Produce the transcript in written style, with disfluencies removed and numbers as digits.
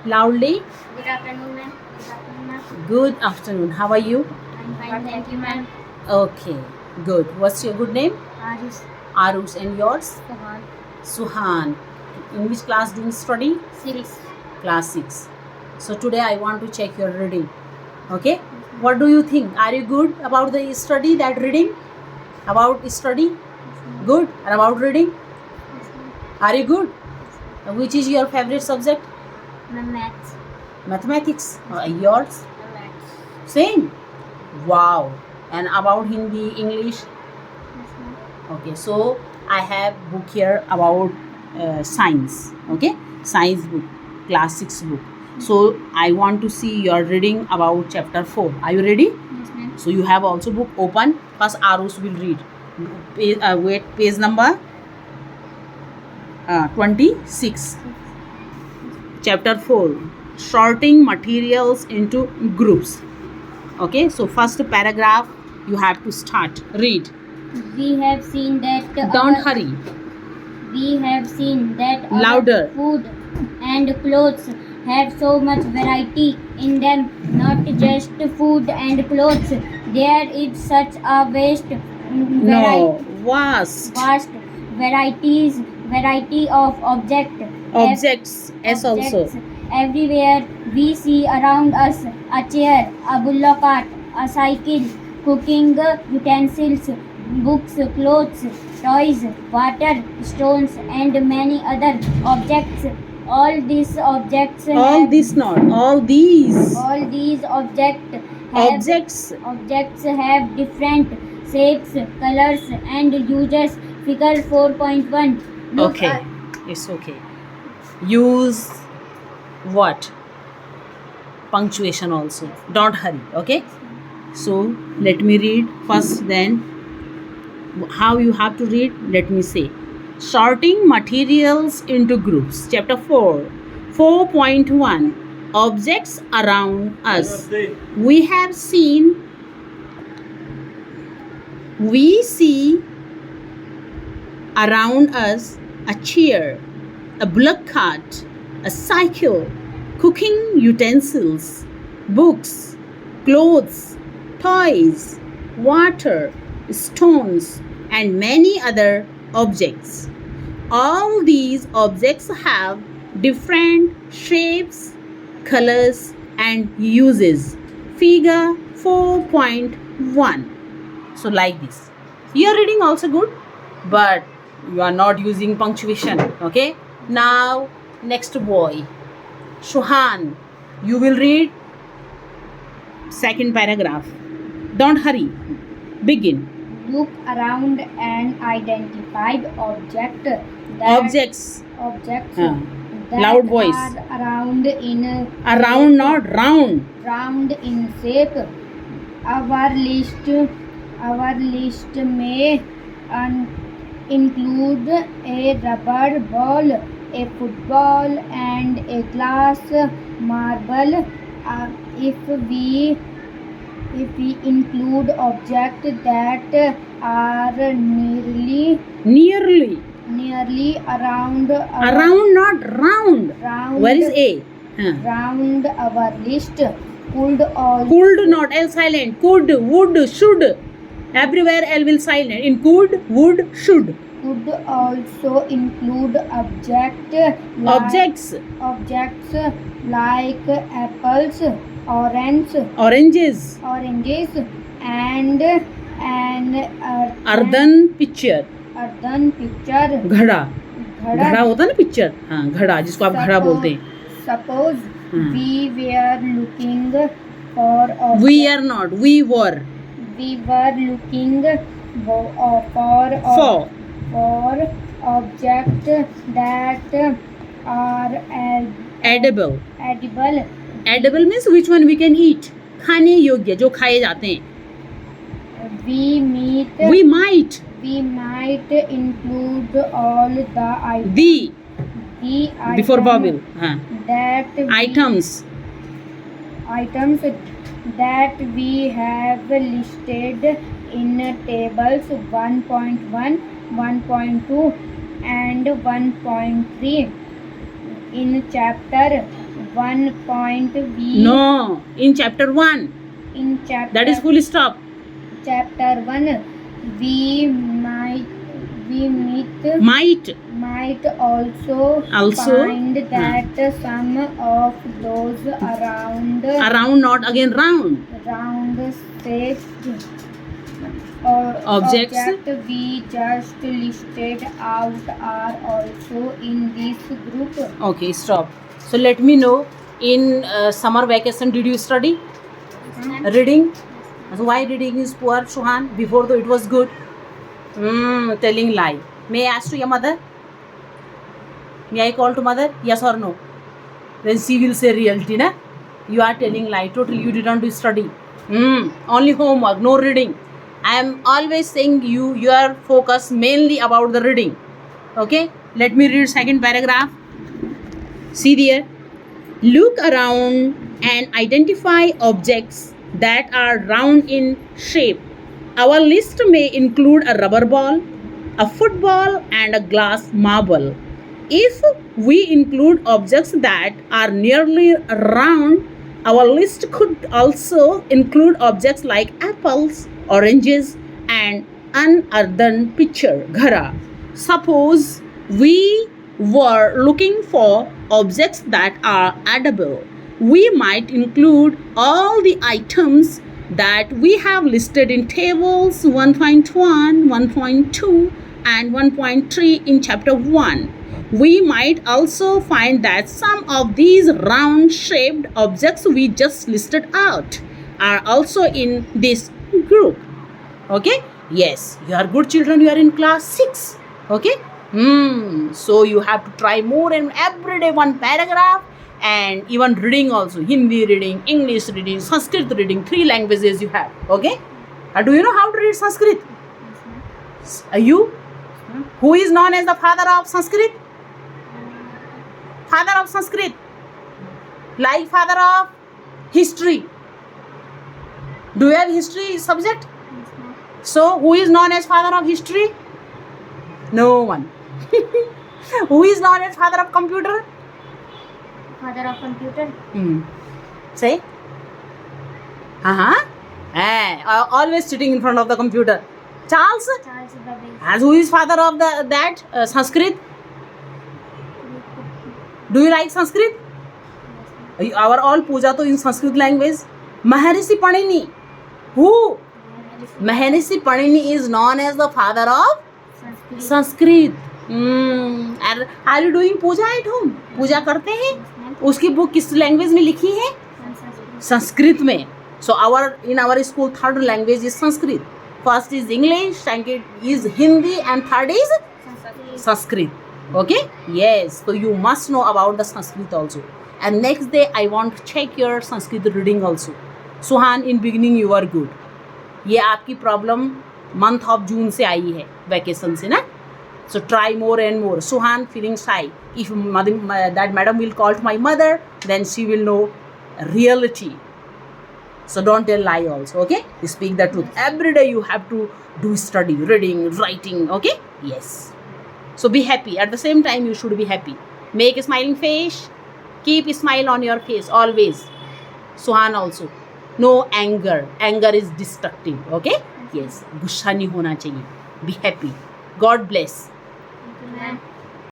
Loudly. Good afternoon, ma'am. Good afternoon, ma'am. Good afternoon. How are you? I'm fine, thank you, ma'am. Okay, good. What's your good name? Aris Arush, and yours? Kahan. Suhan. In which class do you study? 6. Class 6. So today I want to check your reading. Okay? What do you think? Are you good about the study, that reading? About study? Good? And about reading? Are you good? Which is your favorite subject? Maths. Mathematics. Yours? Maths. Same. Wow. And about Hindi, English? Yes, ma'am. Okay, so I have book here about science. Okay, science book, class 6 book. So I want to see your reading about chapter 4. Are you ready? Yes, ma'am. So you have also book open. First Arush will read. Page number 26. Chapter 4. Sorting materials into groups. Okay, so first paragraph you have to start. Read. We have seen that Don't hurry. we have seen that our Louder. food and clothes have so much variety in them. Not just food and clothes. There is such a No, vast variety of objects. S also. objects everywhere we see around us: a chair, a bullock cart, a cycle, cooking utensils, books, clothes, toys, water, stones, and many other objects. All these objects All have- this not. All these all these objects. objects have different shapes, colors, and uses. Figure 4.1. Look Okay, at- it's okay. Use what? Punctuation also. Don't hurry. Okay. So let me read first. Then how you have to read? Let me say. Sorting materials into groups. Chapter 4. 4.1. Objects around us. We see around us a chair, a bullock cart, a cycle, cooking utensils, books, clothes, toys, water, stones, and many other objects. All these objects have different shapes, colors, and uses. Figure 4.1. So like this. Your reading also good, but you are not using punctuation. Okay. Now next boy, Shuhan, you will read second paragraph. Don't hurry. Begin. Look around and identify objects Objects. that Loud voice. are around in Around, not round. round in shape. Our list may include a rubber ball, a football, and a glass marble. If we include objects that are nearly around Around, not round. round Where is A? round our list could also Could, not L silent. Could, would, should. Everywhere L will silent. In could, would, should. could also include Objects. objects like apples, oranges, and an Earthen picture. घड़ा घड़ा होता है ना picture. हाँ, घड़ा जिसको आप घड़ा बोलते हैं. Suppose Hmm. we were looking for objects. We are not. We were. We were looking for objects that are Edible. edible. Edible means which one we can eat. खाने योग्य, जो खाए जाते हैं. We might. include all the items. The before item vowel. हाँ. that we- Items. items that we have listed in tables 1.1, 1.2 and 1.3. In chapter 1.v. No, in chapter 1. In chapter. That is full stop. Chapter 1. We might also find that some of those around not again round shaped objects we just listed out are also in this group. Okay, stop. So let me know, in summer vacation did you study reading? So why reading is poor, Suhan? Before though it was good. Telling lie. May I ask to your mother? May I call to mother? Yes or no? Then she will say reality, na? You are telling lie. Totally, you didn't do study. Only homework, no reading. I am always saying your focus mainly about the reading. Okay? Let me read second paragraph. See there. Look around and identify objects that are round in shape. Our list may include a rubber ball, a football, and a glass marble. If we include objects that are nearly round, our list could also include objects like apples, oranges, and an earthen pitcher, ghara. Suppose we were looking for objects that are edible. We might include all the items that we have listed in tables 1.1, 1.2, and 1.3 in chapter 1. We might also find that some of these round shaped objects we just listed out are also in this group. Okay? Yes, you are good children, you are in class 6. Okay? So you have to try more and every day one paragraph, and even reading also. Hindi reading, English reading, Sanskrit reading, 3 languages you have. Okay? Do you know how to read Sanskrit? You? Who is known as the father of Sanskrit? Father of Sanskrit. Like father of history. Do you have history subject? So who is known as father of history? No one. Who is known as father of computer? Father of computer. Say. Always sitting in front of the computer. Charles Babbage. As who is father of that Sanskrit? Do you like Sanskrit? Our all puja to in Sanskrit language. Maharishi Panini. Who? Maharishi Panini is known as the father of Sanskrit. And are you doing puja at home? पूजा करते हैं? उसकी book किस language में लिखी है? संस्कृत में. So in our school third language is Sanskrit. First is English, second is Hindi, and third is Sanskrit. Okay? Yes. So you must know about the Sanskrit also. And next day I want to check your Sanskrit reading also. Suhan, in beginning you are good. ये आपकी problem month of June से आई है, vacation से ना. So try more and more. Suhan feeling shy. If that madam will call to my mother, then she will know reality. So don't tell lie also. Okay? You speak the truth. Every day you have to do study, reading, writing. Okay? Yes. So be happy. At the same time, you should be happy. Make a smiling face. Keep a smile on your face always. Suhan also. No anger. Anger is destructive. Okay? Yes. गुस्सा नहीं होना चाहिए. Be happy. God bless. Ma'am.